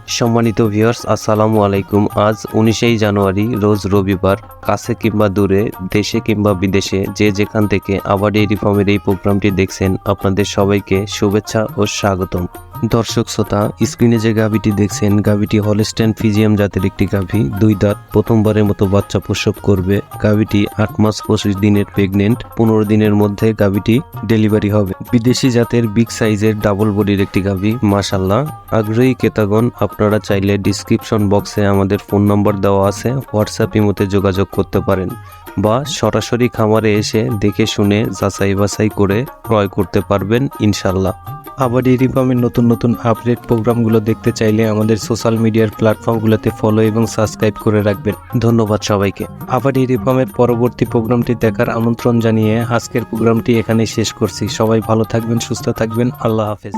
সম্মানিত ভিউয়ার্স, আসসালামু আলাইকুম। আজ 19 জানুয়ারি, রোজ রবিবার। কাছে কিংবা দূরে, দেশে কিংবা বিদেশে, যে যেখান থেকে আবার ডেইরি ফার্মের এই প্রোগ্রামটি দেখছেন, আপনাদের সবাইকে শুভেচ্ছা ও স্বাগতম। দর্শক শ্রোতা, স্ক্রিনে যে গাভীটি দেখছেন, গাভীটি হলস্টাইন ফ্রিজিয়ান জাতের একটি গাভী। 2 দাঁত, প্রথমবারের মতো বাচ্চা প্রসব করবে। গাভীটি 8 মাস 25 দিনের প্রেগনেন্ট। 15 দিনের মধ্যে গাভীটি ডেলিভারি হবে। বিদেশি জাতের বিগ সাইজের ডাবল বডির একটি গাভী, মাশাআল্লাহ। আগ্রহী ক্রেতাগণ, আপনারা চাইলে ডিসক্রিপশন বক্সে আমাদের ফোন নম্বর দেওয়া আছে, হোয়াটসঅ্যাপ ইমোতে যোগাযোগ করতে পারেন বা সরাসরি খামারে এসে দেখে শুনে যাচাই বাছাই করে ক্রয় করতে পারবেন ইনশাল্লাহ। আবার ডেইরি ফার্মের নতুন নতুন আপডেট প্রোগ্রামগুলো দেখতে চাইলে আমাদের সোশ্যাল মিডিয়ার প্ল্যাটফর্মগুলোতে ফলো এবং সাবস্ক্রাইব করে রাখবেন। ধন্যবাদ সবাইকে। আবার ডেইরি ফার্মের পরবর্তী প্রোগ্রামটি দেখার আমন্ত্রণ জানিয়ে আজকের প্রোগ্রামটি এখানেই শেষ করছি। সবাই ভালো থাকবেন, সুস্থ থাকবেন। আল্লাহ হাফেজ।